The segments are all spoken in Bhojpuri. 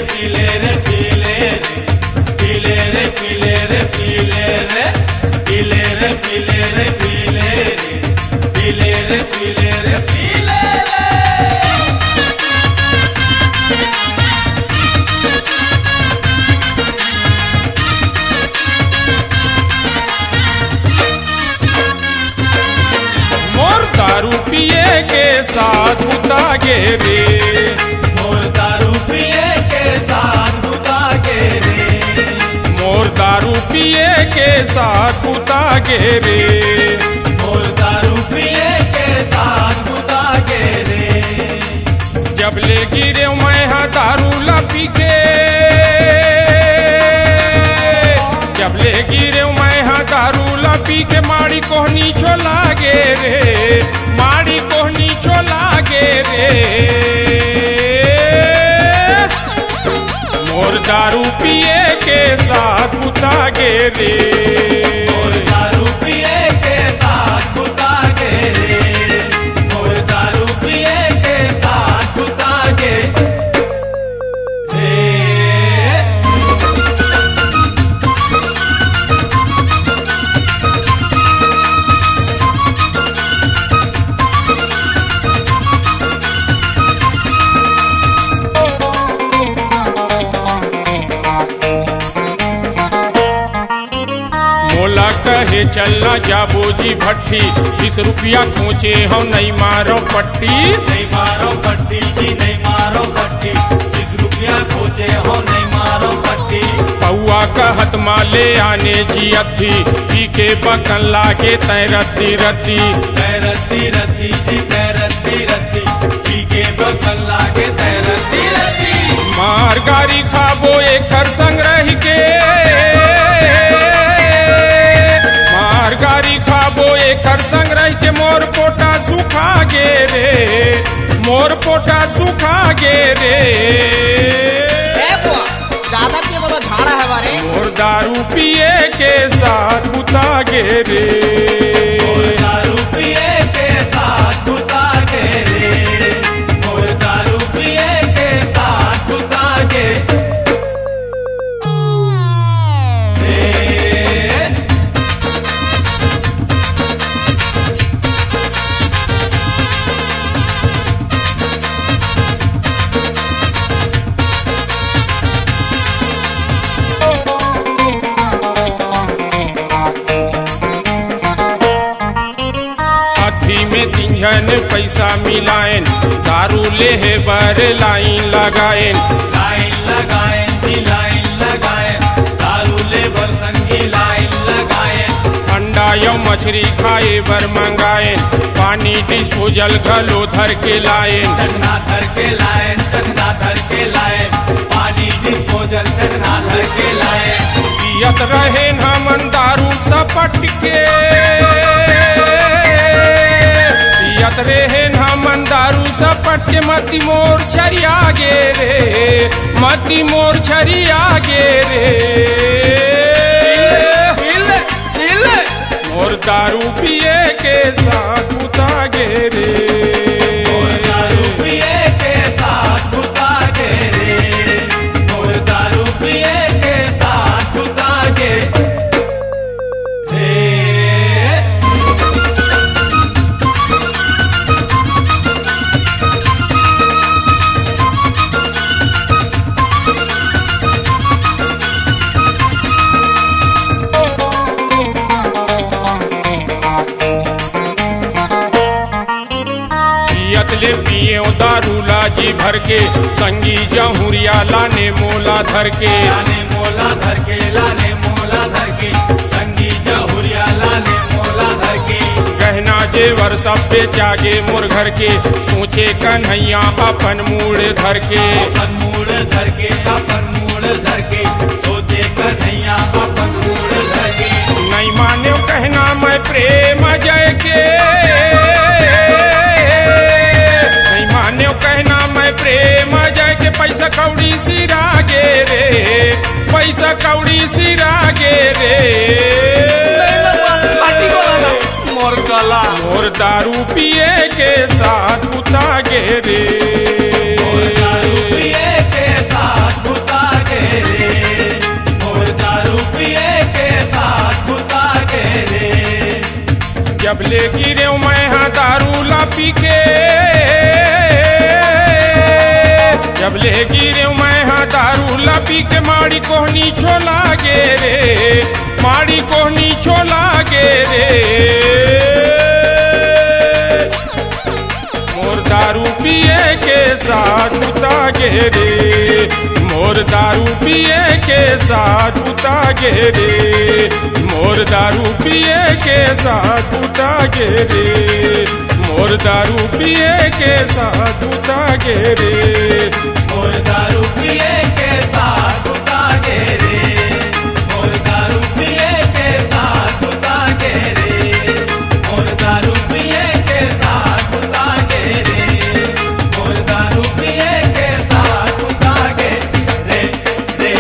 पीले रे पीले रे पीले रे पीले रे पीले रे पीले रे पीले रे पीले रे पीले रे पीले रे। मोर दारू पिए के साथ बुता गे रे, मोर दारू पिए के साथ बुता गे रे, मोर दारू पिए के साथ बुता गे रे, मोर दारू पिए के साथ बुता गे रे। जब ले गिरे मैं हा दारू ला पी के, जब ले गिरे मैं हा दारू ला पी के माड़ी कोहनी छोला गे रे, माड़ी कोहनी छोला गे रे। मोर दारू पिए के साथ बुता गे रे, मोर दारू पिए के साथ बुता गे रे, मोर दारू पिए के साथ बुता गे रे। मोला कहे चलना जाबो जी भट्टी, 20 रुपया खोचे हम नहीं मारो पट्टी, नहीं मारो पट्टी जी नहीं मारो पट्टी, 20 रुपया खोजे हो नहीं मारो पट्टी। पौआ कहत माले आने जी अद्धी, पी के बकन लागे तय रत्ती रत्ती, रत्ती रत्ती जी रत्ती रत्ती, पी के बकल लागे रत्ती रत्ती। मार गारी खाबो एकर संग रह के, मार गारी खाबो एकर संग रह के मोर पोटा सुखा गे रे, मोर पोटा सुखा गे रे। ज्यादा पिए तो झाड़ा है बारे। मोर दारू पिए के साथ बुता गे रे, मोर दारू पिए के साथ बुता गे रे, मोर दारू पिए के साथ बुता गे रे। हाथी में तिंजन पैसा मिलाएन, दारू ले है बर लाइन लगाएन, लाइन लगाए जी लाइन लगाए, दारू ले बर संगी लाइन लगाए। अंडा या मछली खाए बर मंगाएन, पानी डिस्पोजल घलो धर के लाएन, चखना धर के लाए, चखना धर के लाए, पानी डिस्पोजल चखना धर के लाए। पियत रहे हमन दारू सपट के, पियत रहे हमन दारू सपट के मती मोर छरिया गे रे, मती मोर छरिया गे रे। मोर दारू पिए के साथ बुता गे रे, मोर दारू पिए के साथ बुता गे रे, मोर दारू पिए के साथ बुता गे रे। पियत ले पियो दारू लाजी भर के, संगी जहुरिया लाने मोला धर के, लाने मोला धर के, लाने मोला धर के, संगी जहुरिया लाने मोला धर के। गहना जेवर सब बेचागे मोर घर के, सोचे कन्हैया अपन मूड धर के, अपन मूड धर के, अपन मूड धर के, सोचे कन्हैया अपन मूड धर के। नहीं माने कहना मैं प्रेम जय के, नहीं माने कहना मैं प्रेम जय के, पैसा कौड़ी सिरा गे रे, पैसा कौड़ी सिरा गे रे। मोर दारू पिए के साथ बुता गे रे, मोर दारू पिए के साथ जब ले गिरे मैं हाँ दारू ला पी के, जब ले गिरे मैं हाँ दारू ला पी के, माड़ी कोहनी छोला गे रे, माड़ी कोहनी छोला गे रे। मोर दारू पिए के साथ उता गे रे, मोर दारू पिए के साथ उता गे रे, मोर दारू पिए के साथ उता गे रे, मोर दारू पिए के साथ उता गे रे, मोर दारू पिए के साथ उता गे रे, मोर दारू पिए के साथ उता गे रे, मोर दारू पिए के साथ उता गे रे, मोर दारू पिए के साथ उता गे रे रे रे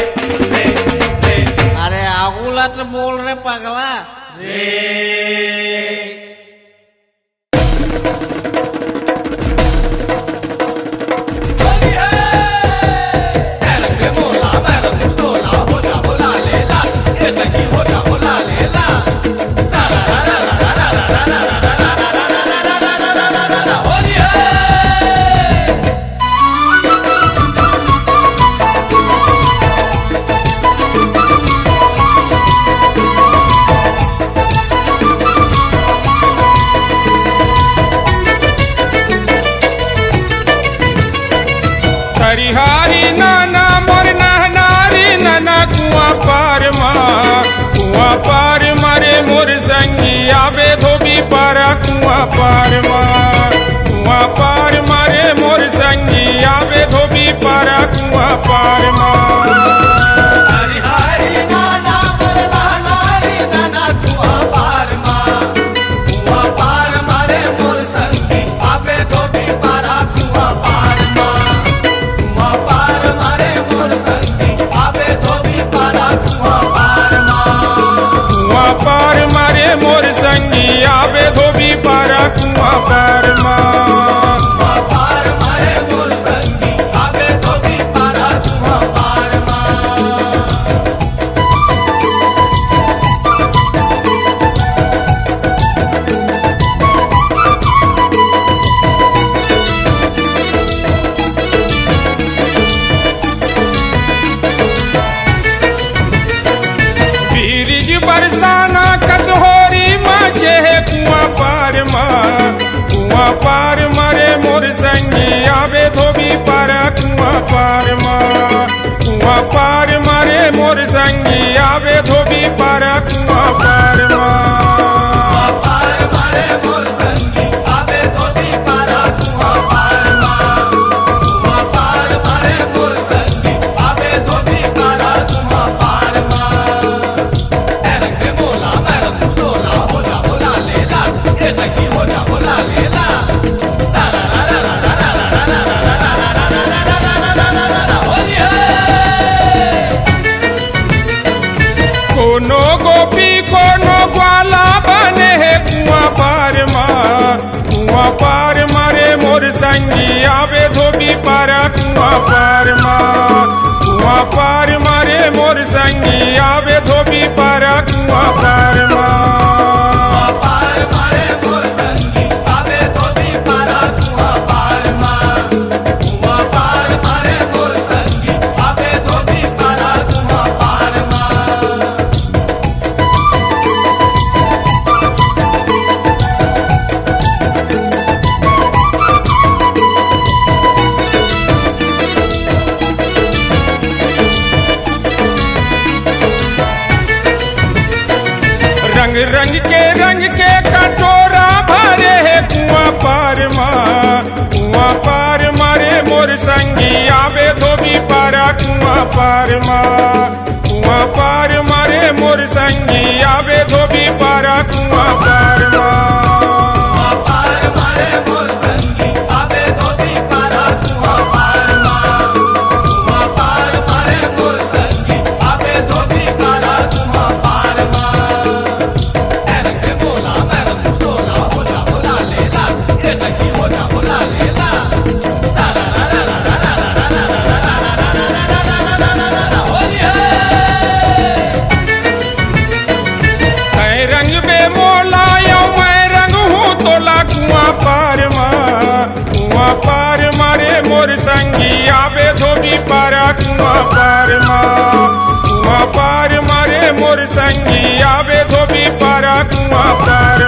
रे अरे अगुलत बोल रे पगला। हरिहारी नाना मोर नहनारी नाना कुआं पार मारे मोर संगी आवे धोबी पारा कुआं पार मारे मोर संगी आवे धोबी पारा कुआं पार हरि हरि नाना मोर नहनारी नाना कुआं पार मारे मोर संगी आवे धोबी पारा कुआं पार मारे मोर संगी आवे धोबी पारा कुआं पार मारे मोर संगी आवे धोबी पारा कुआं पार पार मारे मोर संगी आवे धोबी पारा कुआं पार बीरिज बरसाना कसहोरी माचे है कुआं पार मारे मोर संगी आवे धोबी पारा कुआं पार मारे मोर संगी आवे धोबी पारा कुआं पार पार मारे मोर संगी आवे धोबी पारा कुआं पार मारे मोर संगी आवे धोबी पारा कुआं पार एरंग बोला मैरंग डोला होला होला लेला ए सखी होला होला लेला सारा रा रा रा रा रा रा रा रा रा होली है। कोनो गोपी कोनो ग्वाला बने है कुआं पार मारे मोर संगी आवे धोबी पारा कुआं पार मारे मोर संगी आवे धोबी पारा कुआं पार पार मारे मोर संगी आवे धोबी पारा कुआं पार मारे मोर संगी आवे धोबी पारा कुआं पार रंग के कटोरा भरे है कुआं पार मारे मोर संगी आवे धोबी पारा कुआं पार मारे मोर संगी आवे धोबी पारा कुआं पार मारे मोर संगी आवे धोबी पारा कुआं पार मारे मोर संगी आवे धोबी पारा कुआं पार एरंग बोला मैरंग डोला होला होला लेला ए सखी होला होला लेला सारा रा रा रा रा रा रा होली है। रंग बे मोला यो मैं रंग मोर संगी आवे धोबी पारा कुआं पार मारे मोर संगी आवे धोबी पारा कुआं पार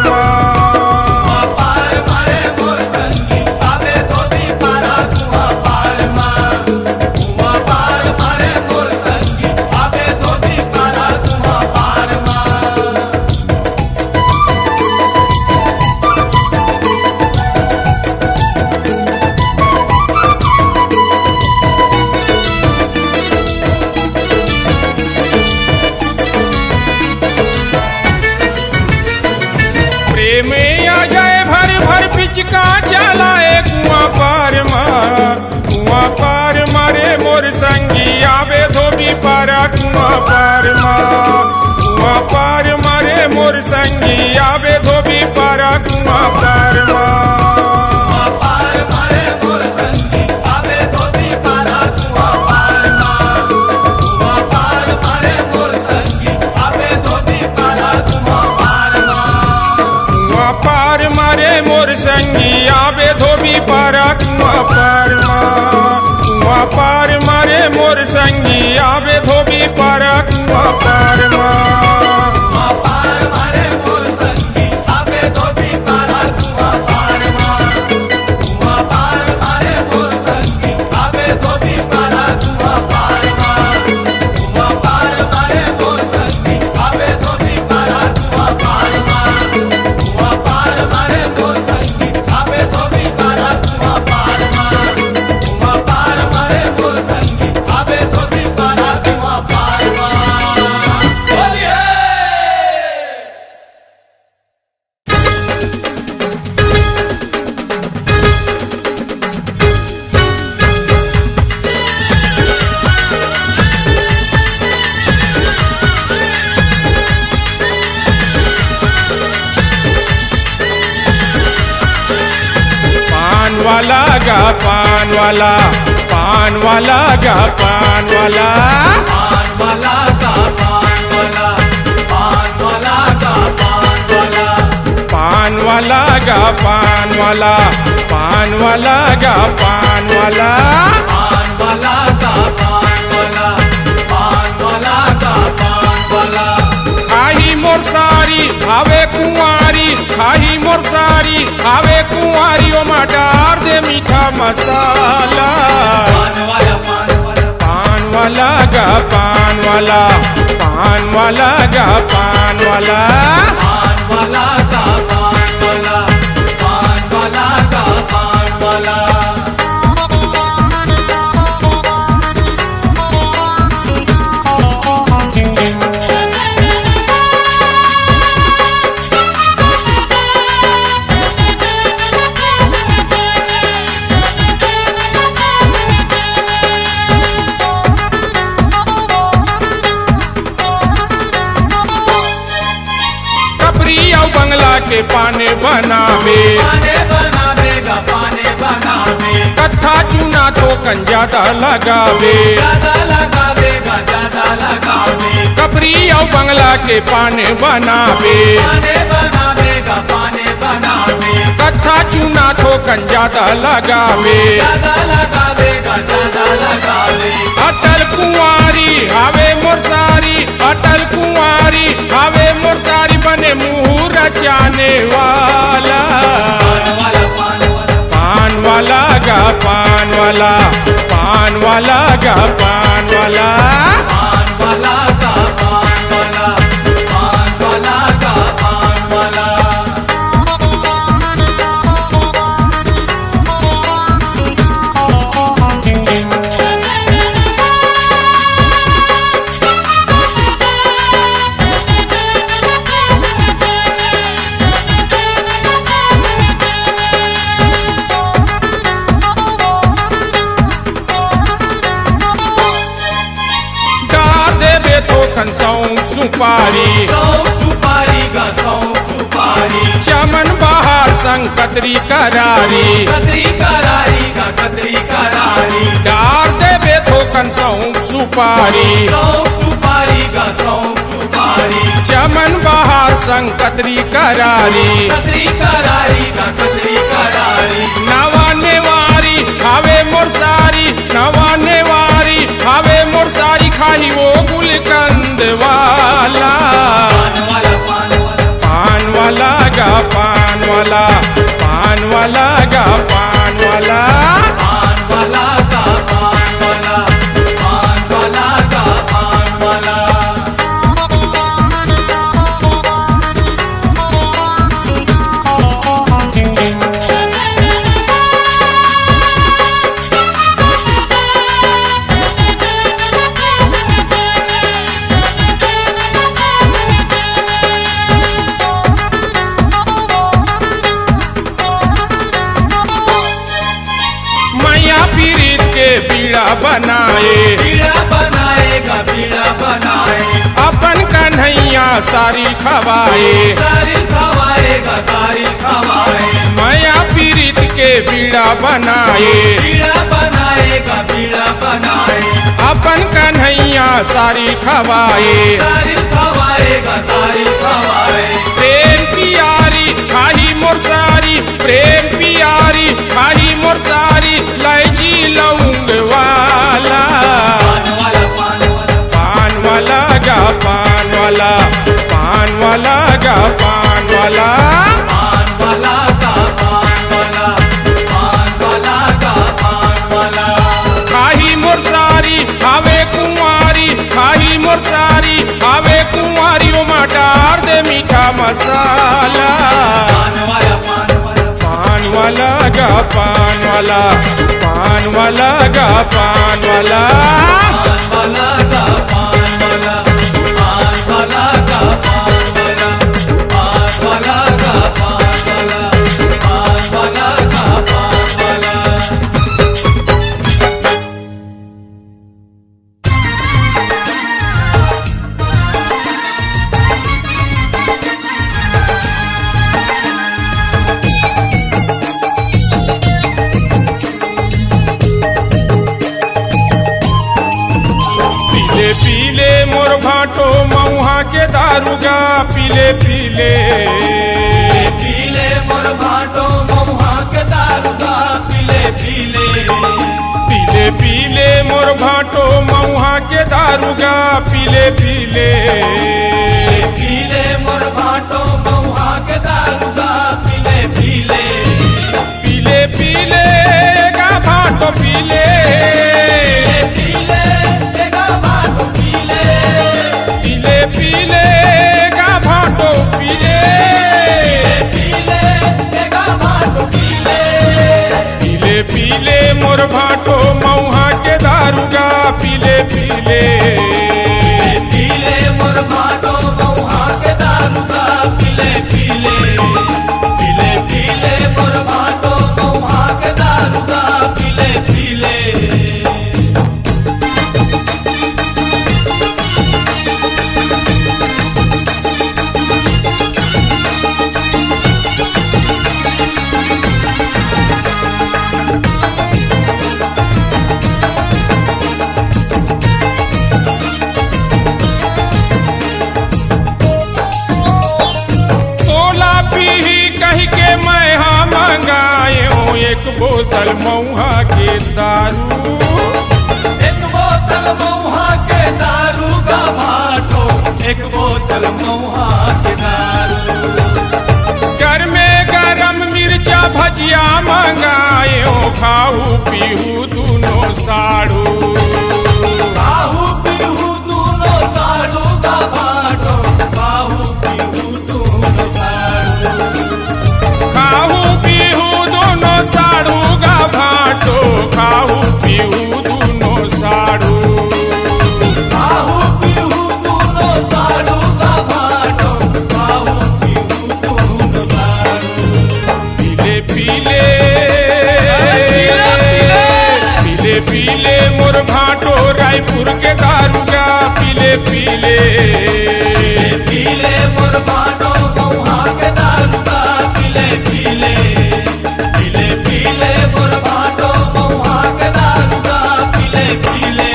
पार मारे मोर संगी आवे धोबी पारा कुआं पार कुआं पार मारे मोर संगी आवे धोबी पारा कुआं पार प्रेम आ जाए भर भर पिचका चलाए कुआं पार मारे मोर संगी आवे धोबी पारा कुआं पार मारे मोर संगी आवे धोबी पारा कुआं पार पार मारे मोर संगी आवे धोबी पारा कुआं पार कुआं पार मारे मोर संगी आवे धोबी पारा कुआं पार पार मारे मोर संगी आवे धोबी पारा कुआं पार मारे मोर संगी आवे धोबी पारा कुआं पार पार मारे मोर संगी आवे धोबी पारा कुआं पार कुआं पार मारे मोर संगी आवे धोबी पारा कुआं पार कुआं पार मारे मोर संगी आवे धोबी पारा कुआं पार कुआं पार मारे मोर संगी आवे धोबी पारा कुआं पार कुआं पार मारे मोर संगी आवे धोबी पारा कुआं पार बोलिए पान वाला गा पान वाला गा पान वाला पान वाला का पान वाला पान वाला का पान वाला पान वाला गा पान वाला गा पान वाला पान वाला का पान वाला पान वाला का पान वाला खाही मोर सारी आवे कुंवारी खाही मोर सारी आवे कुंवारी ओ डार दे मीठा मसाला पान वाला पान वाला पान वाला गा पान वाला गा पान वाला पान वाला का पान वाला पान वाला का पान वाला बंगला के पाने बनावे पाने बनावेगा पाने बनावे कत्था चूना तो कंजादा लगावे ज्यादा लगावेगा ज्यादा लगावे कपरी और बंगला के पाने बनावे पाने बनावेगा पाने बनावे कत्था चूना तो कंजादा लगावे ज्यादा लगावेगा ज्यादा लगावे अटल कुंवारी हावे मोरसारी अटल कुंवारी हावे मोरसारी बने मुँह रचाने वाला पान वाला पान वाला पान वाला गा पान वाला गा पान वाला पान वाला का पान वाला पान वाला का पान वाला सौंफ सुपारी सौंफ सुपारी का सौंफ सुपारी चमन बहार संग कतरी करारी कतरी करारी का कतरी करारी डार देवे थोकन सौंफ सुपारी सौंफ सुपारी का सौंफ सुपारी चमन बहार संग कतरी करारी कतरी करारी का कतरी करारी नवा नेवारी खावे मोरसा पीरित के बीड़ा बनाए, बीड़ा बनाएगा बीड़ा बनाए, अपन कन्हैया सारी खवाए, सारी खवाएगा सारी खवाए, माया पीरित के बीड़ा बनाए, बीड़ा बनाएगा बीड़ा बनाए, अपन कन्हैया सारी खवाए, सारी खवाएगा सारी खवाए, प्रेम पियारी खाही मोर सारी, प्रेम पियारी खाही मोर सारी, लाइची लौंग वाला पान वाला पान वाला पान वाला गा पान वाला, पान वाला गा पान वाला, पान वाला का पान वाला, पान वाला का पान वाला, खाही मोर सारी आवे कुंवारी, खाही मोर सारी आवे कुंवारी, ओ डार दे मीठा मसाला, पान वाला पान वाला, पान वाला गा पान वाला, पान वाला गा पान वाला, पान वाला का पान वाला, पान वाला का पान वाला, पान वाला का पान वाला, पान वाला का पान वाला। पीले पीले मोर भाटो मऊहा के दारुगा, पीले पीले पीले मोर भाटो महुआ के दारुगा, पीले पीले, पीले पीले मोर भाटो मऊहा के दारुगा, पीले पीले पीले मोर भाटो महुआ के दारुगा, पीले पीले, पीले पीले गा भाटो पीले, पीले देगा भाटो पीले, पीले पीले गा भाटो पीले, पीले देगा भाटो पीले, पीले पीले मोर भाटो मऊहा के दारुगा, पीले पीले पीले मोर भाटो महुआ के दारुगा, पीले पीले, पीले पीले मोर भाटो महुआ के दारुगा, पीले पीले। तोला पीही कही के मैं हाँ मंगायो, एक बोतल मऊहा के दारू, एक बोतल महुआ के दारू का भाटो, एक बोतल महुआ के दारू, घर में गरम मिर्चा भजिया मंगायो, खाऊ पीहू दोनों साड़ू, काहू पीहू दूनो साड़ू का भाटो, काहू पीहू दूनो साड़ू, खाऊ पीहू दोनों साड़ू गा भाटो, खाऊ पीहू दोनों साड़ू, काहू पीहू दूनो साड़ू का भाटो, काहू पीहू दूनो साड़ू, पीले पीले पीले पीले मोर भाटो रायपुर के दारुगा, पीले पीले पीले मोर भाटो महुआ के दारुगा, पीले पीले, पीले पीले मोर भाटो महुआ के दारुगा, पीले पीले।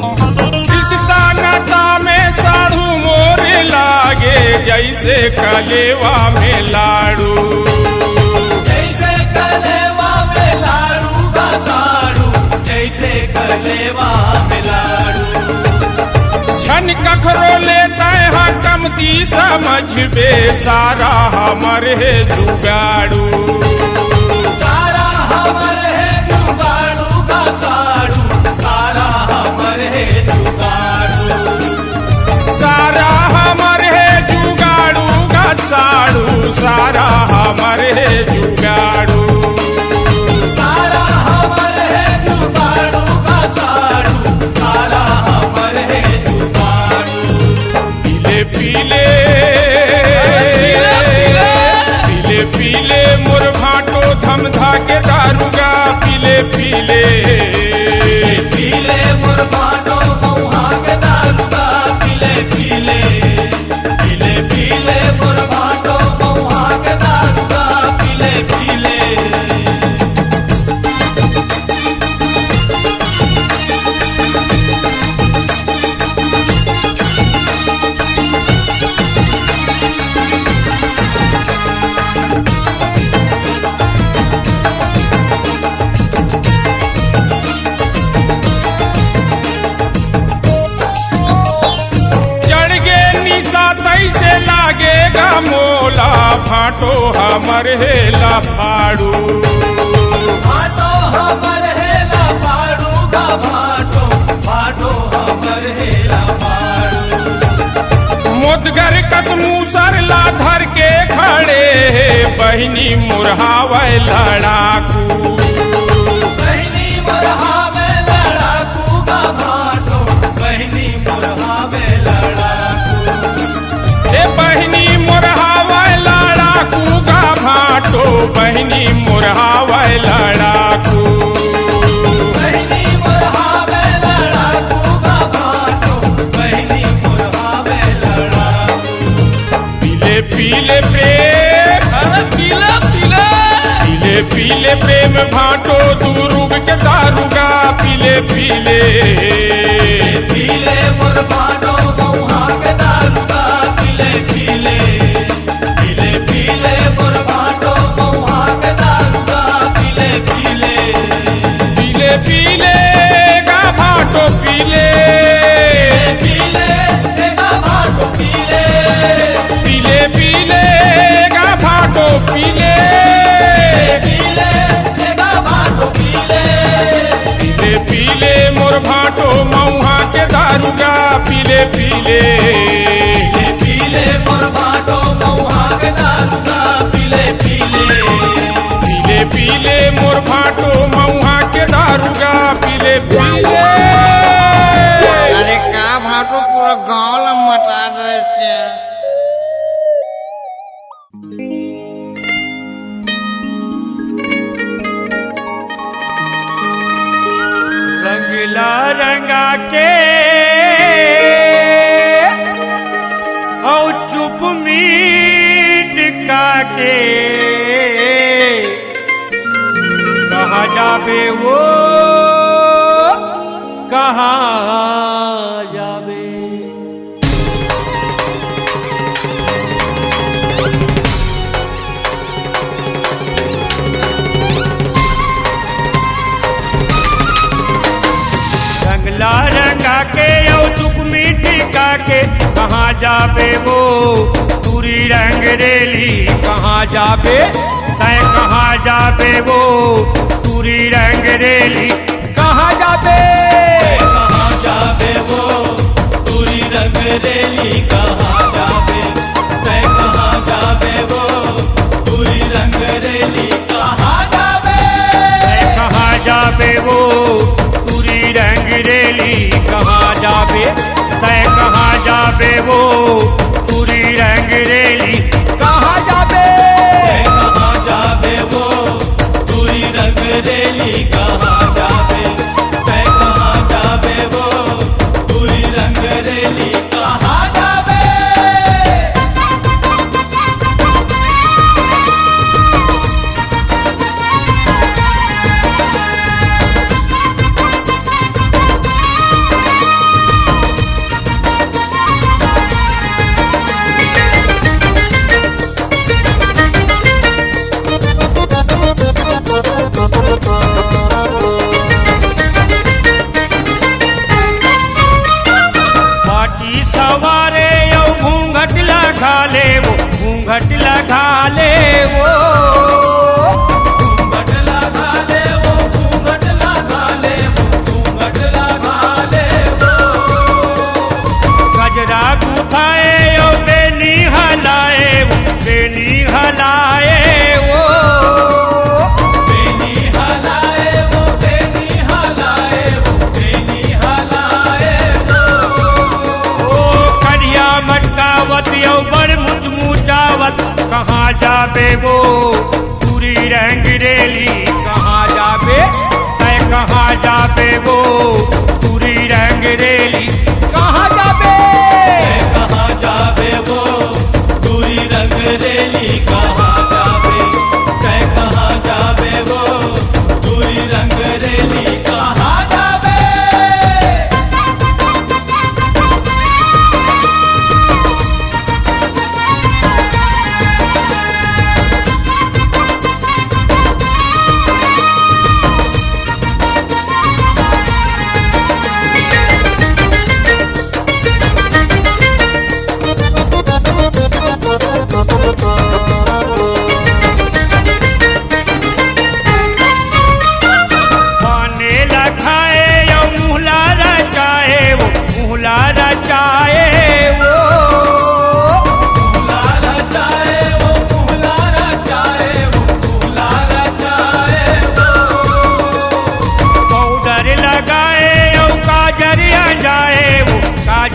रिश्ता नाता में साढ़ू मोर लागे, जैसे कलेवा में लाड़ू, जैसे कलेवा में लाड़ू का साड़ू, जैसे कलेवा में लाड़ू, छन कखरो लेता है कमती समझ बे, सारा हमर है जुगाड़ू, सारा हमर है जुगाड़ू का साड़ू, सारा हमर है जुगाड़ू, सारा हमर है जुगाड़ू गा साड़ू, सारा हमर है जुगाड़ू, सारा पीले पीले मोर भाटो मऊहा के दारुगा पीले पीले पीले पीले मोर भाटो मऊहा के दारुगा पीले पीले चढ़ गे निशा तैसे लागेगा मोला फाटो हमर हेला फाड़ू भाटो हमर हेला फाड़ूगा भाटो भाटो हमर हेला फाड़ू मोदगर कसमू सरला धर के खड़े बहिनी मुरहावे लड़ाकू बहनी मुरहावे लड़ाकू का भाटो बहनी मुरहावे लड़ाकू ए बहिनी मुरहावे लड़ाकू का भाटो बहिनी मुरहावे लड़ाकू बहनी मुरहावे लड़ाकू का भाटो बहनी मुरहावे लड़ाकू पीले पीले प्रेम पीला पीला पीले पीले प्रेम भाटो दुरुग के दारुगा पीले पीले पीले मोर भाटो मऊहा के दारुगा पीले पीले पीले पीले मोर भाटो मऊहा के दारुगा पीले पीले पीले पीले गा भाटो पीले पीले तेगा भाटो पीले पीले पीले गा भाटो पीले पीले तेगा भाटो पीले पीले पीले मोर भाटो मऊहा के दारुगा पीले पीले पीले पीले मोर भाटो मऊहा के दारुगा पीले पीले पीले पीले मोर भाटो मऊहा के दारुगा पीले पीले अरे का भाटो पूरा गांव ला मटा देते हैं। रंगला रंगा के और चुप मीट का के कहाँ जाबे वो कहाँ जाबे रंगला रंगा के और चुप मीठी का के कहाँ जाबे वो पूरी रंग रेली कहाँ जाबे तय कहाँ जाबे वो पूरी रंग रेली कहाँ जाबे कहाँ जाबे वो पूरी रंग रेली कहाँ जाबे मैं कहाँ जाबे वो पूरी रंग रेली कहाँ जाबे तय कहाँ जाबे वो पूरी रंग रेली कहाँ जाबे तय कहाँ जाबे वो पूरी रंग रेली कहाँ जाबे मैं कहाँ जाबे वो पूरी रंग रेली कहाँ जाबे मैं कहाँ जाबे वो पूरी रंग रेली कहाँ जाबे पाटी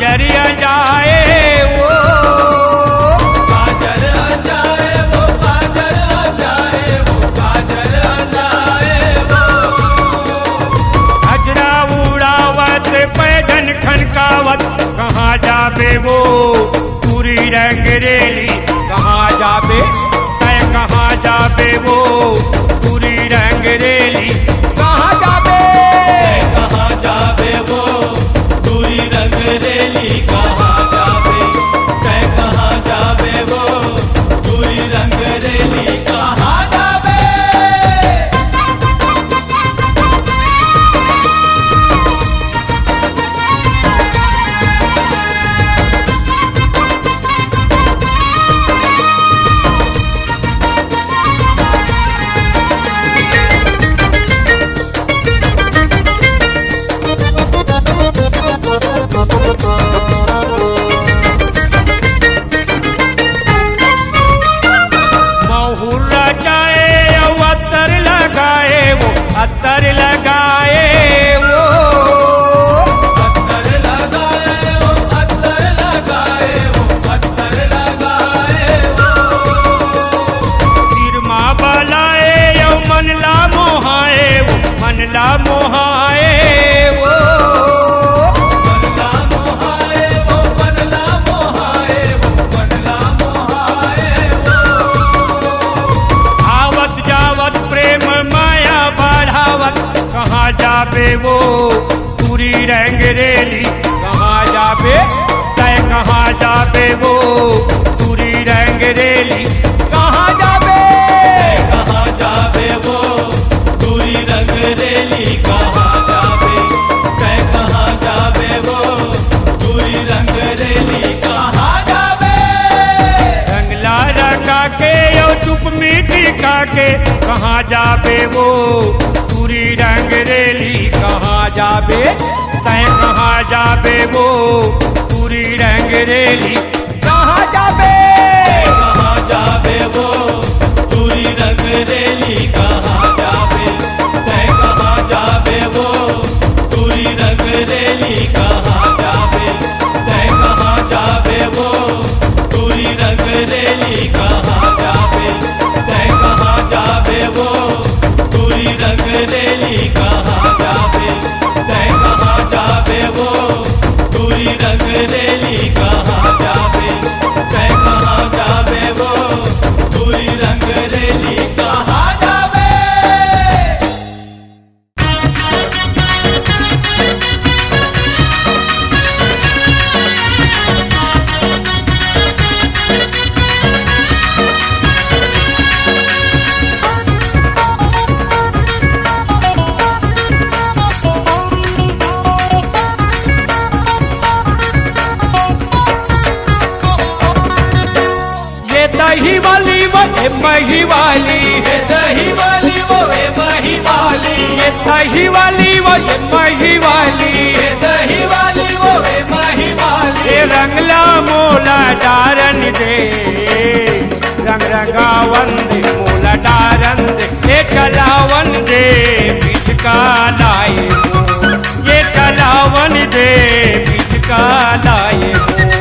काजरिया जाए वो काजल आ जाए वो काजल आ जाए वो काजल आ जाए वो हजरा उड़ावत पैदन खनकावत कहाँ जाबे वो पूरी रंग रेली कहाँ जाबे तय कहाँ जाबे वो पूरी रंग रेली कहाँ जाबे कहाँ जाबे वो दूरी रंग रेली कहाँ जाबे तै कहाँ जाबे वो दूरी रंग रेली कहाँ जाबे महुर्रा जाए अत्तर लगाए वो अत्तर लगाए वो पत्थर लगाए वो पत्थर लगाए वो पत्थर लगाए वो तिरमा बलाए मनला मोहाए वो मनला मोहाए वो मनला मोहाए वो मनला मोहाए वो मनला मोहाए वो आवत जावत प्रेम माया बढ़ावत कहाँ जाबे वो पूरी रंग रेली कहाँ जाबे तय कहाँ जाबे वो पूरी रंग रेली कहाँ जाबे कहाँ जाबे वो दूरी रंग रेली कहाँ जाबे तै कहाँ जाबे वो दूरी रंग रेली कहाँ जाबे रंगला रंगा के यो चुप मीठी काके कहाँ जाबे वो पूरी रंग रेली कहाँ जाबे तय कहाँ जाबे वो पूरी रंग रेली कहाँ जाबे कहाँ जाबे वो दूरी रंग रेली कहाँ जाबे तै कहाँ जाबे वो दूरी रंग रेली कहाँ जाबे तै कहाँ जाबे वो दूरी रंग रेली कहाँ जाबे तै कहाँ जाबे वो दूरी रंग रेली कहाँ जाबे तै कहाँ जाबे वो दूरी रंग रेली कहाँ जाबे तै कहाँ जाबे वो दूरी रंग रेली कहाँ जाबे ये दही वाली वो ए मही वाली ये दही वाली वो ए मही वाली ये दही वाली वो ए मही वाली ये दही वाली वो ए मही वाली ये रंगला मोला डारन दे रंग रंगावन दे मोला डारन दे ये चलावन दे बीच का लाए वो ये चलावन दे बीच का लाए वो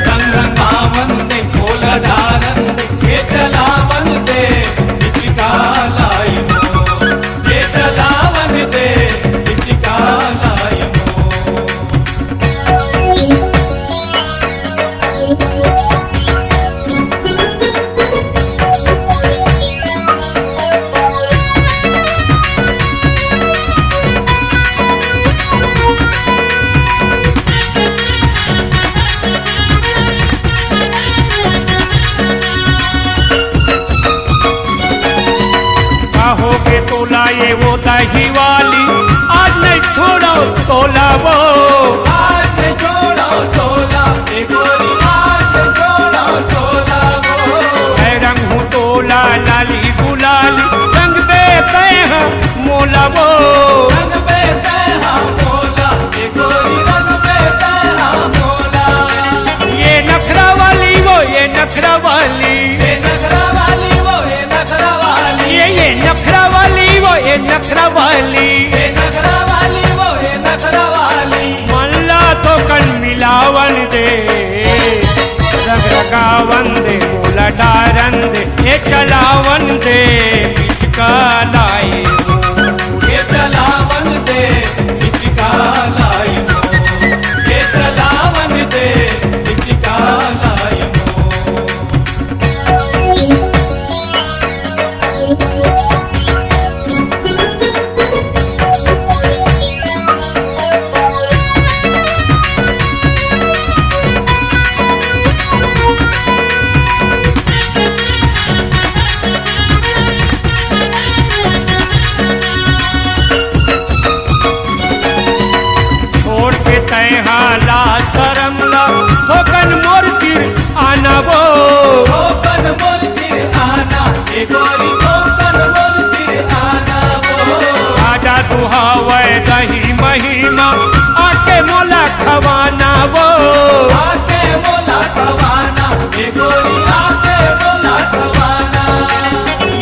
रंग रंगावन दे भोला डारन दे ये चलावन दे बिचका लाई मो ये चलावन दे बिचका लाई मो कहोगे तोला ये वो दही वाली आज नहीं छोड़ो तोला वो आज ने छोड़ो तोला ए गोरी आज ने छोड़ो तोला वो मैं रंग हूँ तोला लाली गुलाली रंग दे हैं मोला वो रंग पे तैहा मोला ए गोरी रंग पे तैहा मोला ये नखरा वाली वो ये नखरा वाली ए नखरा वाली वो ए नखरा वाली ये नखरा वाली वो ये नखरा वाली ए नखरा वाली वो ए नखरा वाली मल्ला तो कन मिलावन ए चलावन दे बिचका लाए ये चलावन दे हिचका लाई मोर, ये चलावन दे हिचका लाई मोर। छोड़ के तय हाला शरम ला थोकन मोर तिर आना वो टोकन मोर तिर आना ए गोरी टोकन मोर तिर आना वो। राजा दुहावे दही महिमा आके मोला खवाना वो आके मोला खवाना ए गोरी आके मोला खवाना।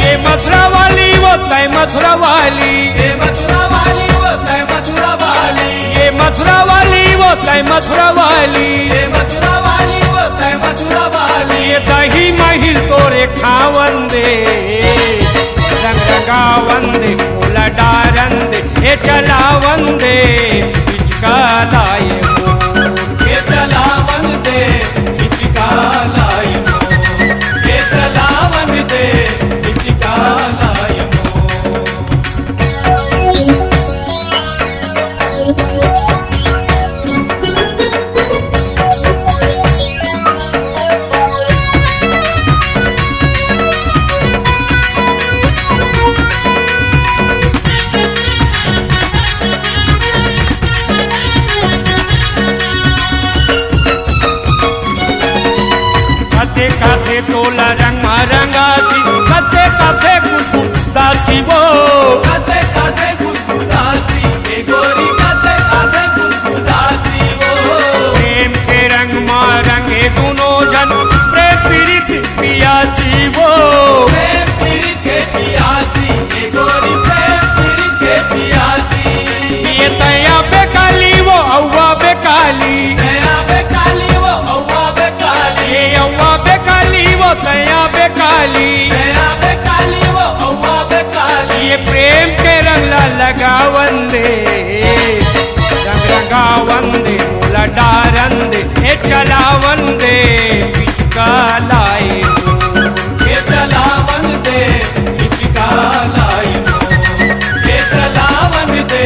ये मथुरा वाली वो तय मथुरा वाली ये मथुरा वाली वो तय मथुरा वाली, ये मथुरा वाली वो तय मथुरा वाली ये मथुरा वाली वो तय मथुरा वाली। ये दही महिल तोरे खावन दे रंग रंगावन दे मोला डारन दे ए चलावन दे बिचका लाए मोर ये चलावन दे हिचका लाई मोर, ये चलावन दे हिचका लाई मोर। कथे कथे तोला रंग रंगाती कथे कथे कुछ दासी वो काते काते गुदगुदासी ए गोरी काते काते गुदगुदासी वो। प्रेम के रंग माँ रंगे दोनों जन प्रेम पीड़ित पियासी वो प्रेम पीड़ित के पियासी ए गोरी प्रेम पीड़ित के पियासी। ये तया बेकाली वो औवा बेकाली नया बेकाली वो औवा बेकाली, ये औवा बेकाली वो तया बेकाली नया बेकाली वो औवा बेकाली। ये प्रेम के रंग ला लगावन दे रंग रंगावन दे मोला डारन दे ए चलावन दे बिचका लाए मोर ये चलावन दे हिचका लाई मोर, ये चलावन दे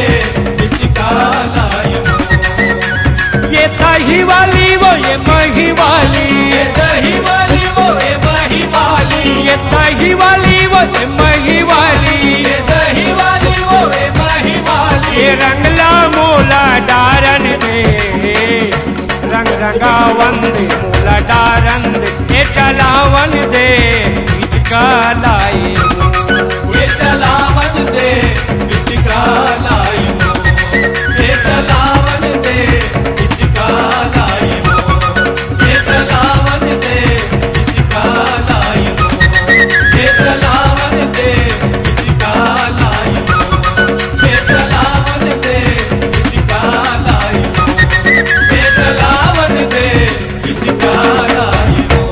हिचका लाई मोर। ये दही वाली वो ये मही वाली ये दही वाली वो ये मही वाली, ये दही वाली वो ये मही वाली ये दही वाली वो ये मही वाली। ये रंगला मोला डारन दे रंग रंगावन दे मोला डारन दे ए चलावन दे बिचका लाए मोर ये चलावन दे हिचका लाई मोर, ये चलावन दे हिचका लाई मोर, ये चलावन दे हिचका लाई मोर, ये चलावन दे हिचका लाई मोर, ये चलावन दे हिचका लाई मोर, ये चलावन दे हिचका लाई मोर।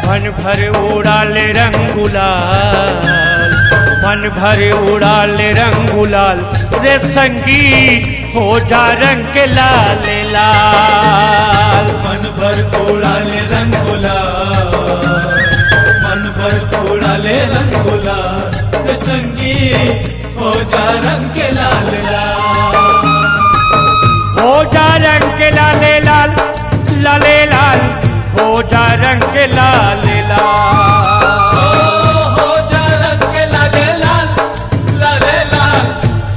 मन भर उड़ाले रंग गुलाल मन भर उड़ाले रंग गुलाल रे संगीत हो जा रंग के लाल लाल मन भर उड़ाले रंग गुलाल, मन भर उड़ाले रंग गुलाल, संगीत हो जा रंग के लाल लाल। हो जा रंग के लाले लाल लाले लाल हो जा रंग के लाले लाल हो जा रंग के लाले लाल, लाले लाल,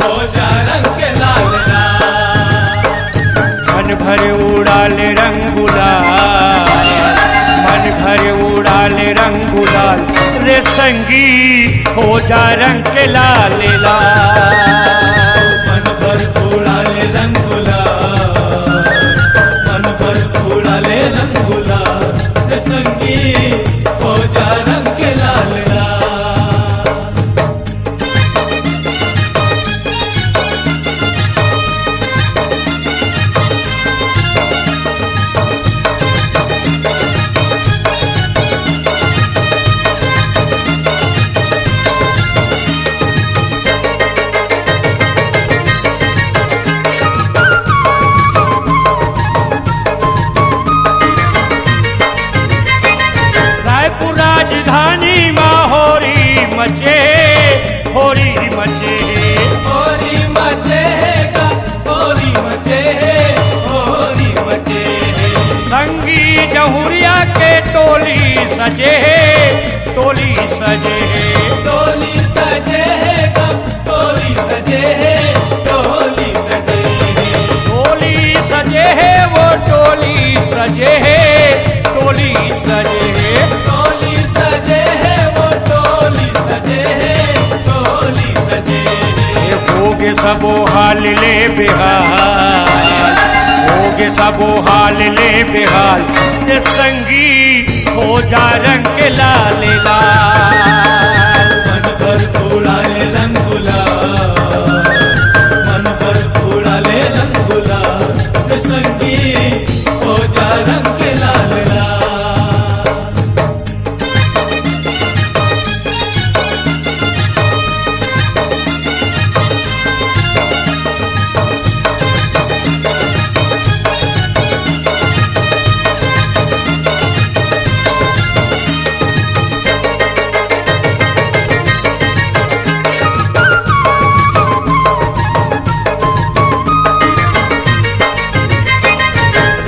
हो जा रंग के लाल लाल। मन भर उड़ाले रंग गुलाल मन भर उड़ाले रंग गुलाल रे संगी हो जा रंग के लाल लाल बहुरिया के टोली सजे टोली सजे टोली सजे है गम टोली सजे है टोली सजे है टोली सजे है वो टोली सजे है टोली सजे है टोली सजे है वो टोली सजे है टोली सजे है होगे सबो हाल ले बेहाल होगे सबो हाल ले बेहाल ये संगी हो जा रंग के लाल लाल मन भर उड़ाले रंग गुलाल मन भर उड़ाले रंग गुलाल संगी हो जा रंग के लाल लाल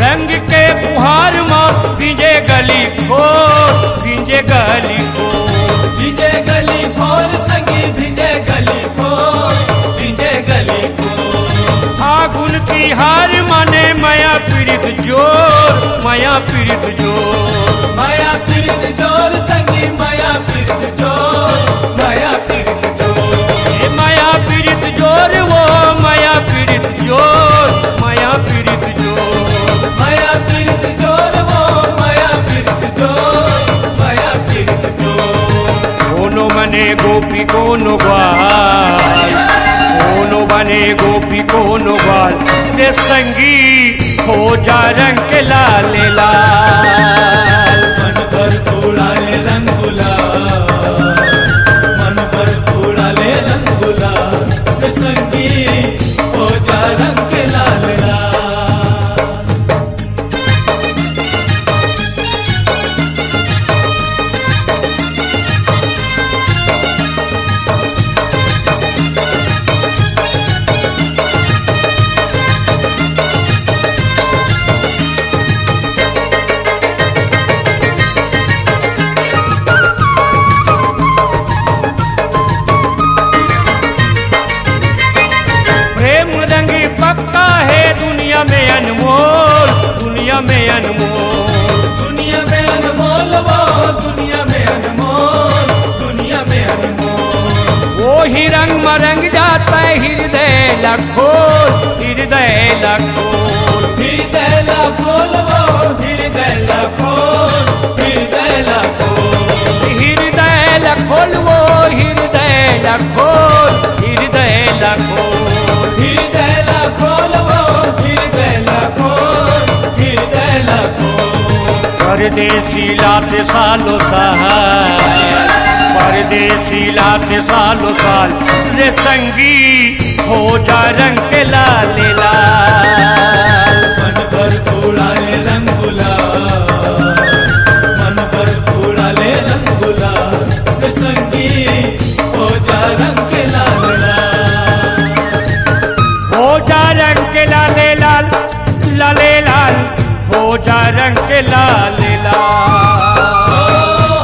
रंग के फुहार माँ भिजे गली खोर भिजे गली खोर भिजे गली खोल संगी भिजे गली खोल भिजे गली खोल फागुन की हार माने माया पीड़ित जोर माया पीड़ित जोर माया पीड़ित जोर संगी माया पीड़ित जोर माया पीड़ित जोर ये माया पीड़ित जोर वो माया पीड़ित जोर माया पीड़ित जोर माया पीड़ित जोर वो माया पीड़ित जोर माया पीड़ित जोर कोनो बने गोपी कोनो ग्वाल कोनो बने गोपी कोनो ग्वाल रे संगी हो जा रंग के लाल लाल मन भर उड़ाले रंग गुलाल मन भर उड़ाले रंग गुलाल संगी हो जा रंग के लाल लाल प्रेम रंग पक्का है दुनिया में अनमोल दुनिया में अनमोल दुनिया में अनमोल वो दुनिया में अनमोल दुनिया में अनमोल वो ही रंग मरंग जाता है हृदय लखोल हृदय लखोल हृदय लाखोल वो हृदय लाखोल हृदय लाखोल हृदय लखोल वो हृदय लखोल हृदय लखोल हृदय लाखोल वो हृदय लाखोल हृदय लाखोल परदेसी लाते सालो साल परदेसी लाते सालो साल रे संगी हो जा रंग के लाल लाल मन भर उड़ाले रंग गुलाल मन भर उड़ाले रंग गुलाल संगी हो जा रंग के लाल लाल हो जा रंग के लाल लाल लाले लाल हो जा रंग के लाल लाल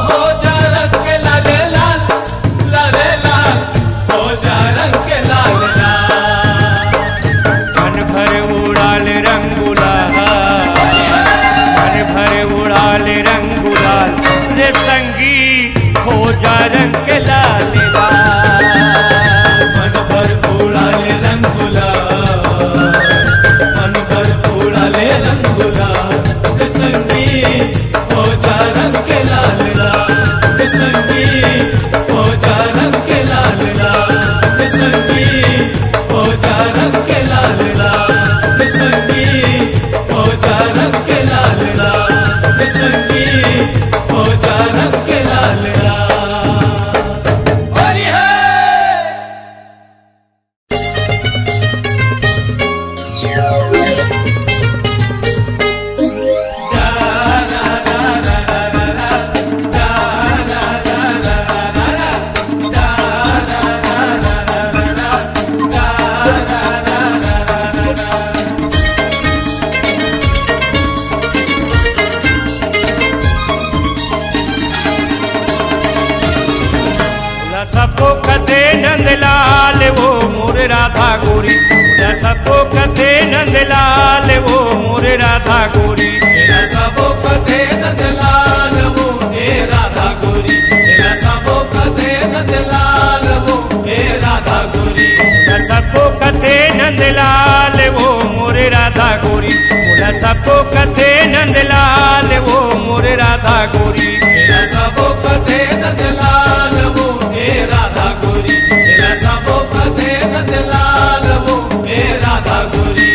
हो जा रंग के लाल लाल लाले लाल हो जा रंग के लाल लाल मन भर उड़ाल रंग गुलाल मन भर उड़ाल रंग गुलाल रे संगी हो जा रंग के लाल लाल मन भर उड़ाले रंग गुलाल मन भर उड़ाले रंग गुलाल संगी हो जा रंग के नंदलाल वो मोरे राधा गोरी। मेरा सबो कथे नंदलाल वो हे राधा गोरी, मेरा सबो कथे नंदलाल वो हे राधा गोरी। सबको कथे नंदलाल वो मोरे राधा गोरी, बोला सबको कथे नंदलाल वो मोरे राधा गोरी। मेरा सबो कथे नंदलाल वो हे राधा गोरी, मेरा सबो कथे नंदलाल वो हे राधा गोरी।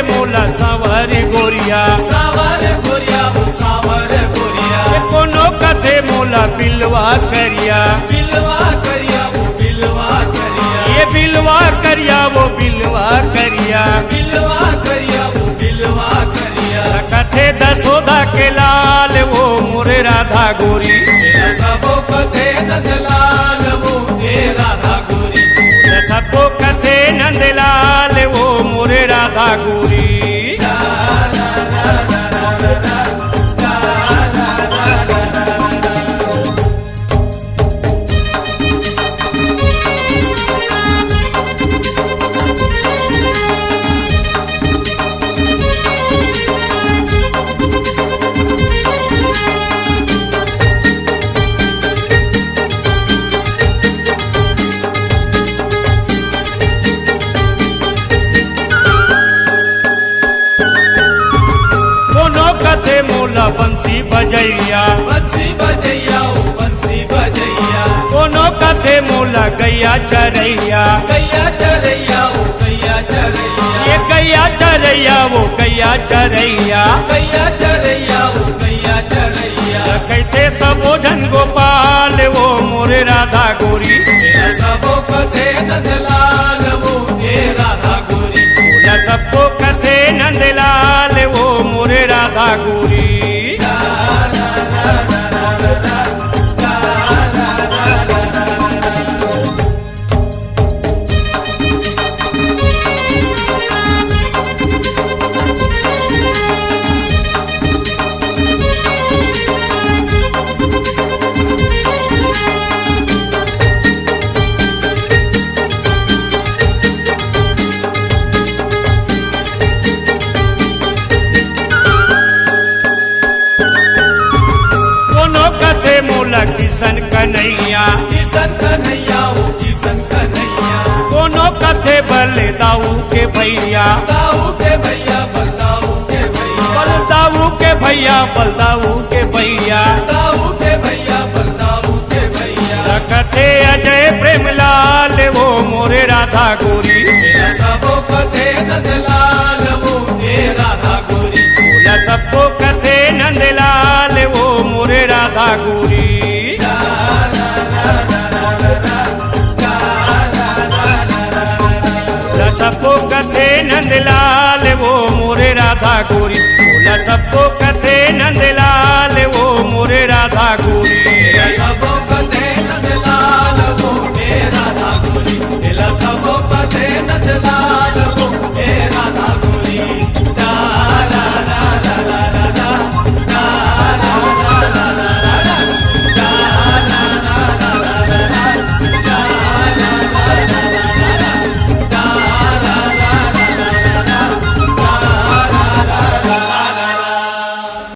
मोला सावर गोरिया, सावर गोरिया वो सावर गोरिया। कोनो कथे मोला बिलवा करिया, बिलवा करिया वो बिलवा करिया, ये बिलवा करिया वो बिलवा करिया। बिलवा करिया वो बिलवा करिया। कथे दसोदा के लाल वो मोरे राधा गोरी। मेरा सबो कथे नंदलाल वो हे राधा गोरी, सबको कथे नंदलाल वो मोरे राधा गोरी। मोला बंसी बजैया, बंसी बजैया वो बंसी बजैया। कोनो कथे मोला गैया चरैया, गैया चरैया वो गैया चरैया। ये गैया चरैया वो गैया चरैया। गैया चरैया वो गैया चरैया। कहते सबोधन गोपाल वो मोरे राधा गोरी। मेरा सबो कथे नंदलाल वो हे राधा गोरी, बोला सबको कथे नंदलाल वो मोरे राधा गोरी। किशन कन्हैया, किशन कन्हैया वो किशन कन्हैया। कोनो कथे बल दाऊ के भैया, दाऊ के भैया बलदाऊ के भैया, बलदाऊ के भैया बलदाऊ के भैया। दाऊ के भैया बलदाऊ के भैया। कथे अजय प्रेमलाल वो मोरे राधा गोरी। मेरा सबो कथे नंदलाल वो हे राधा गोरी, बोला सबको कथे नंदलाल वो मोरे राधा गोरी। सबको कथे नंदलाल वो मोरे राधा गोरी, बोला सबको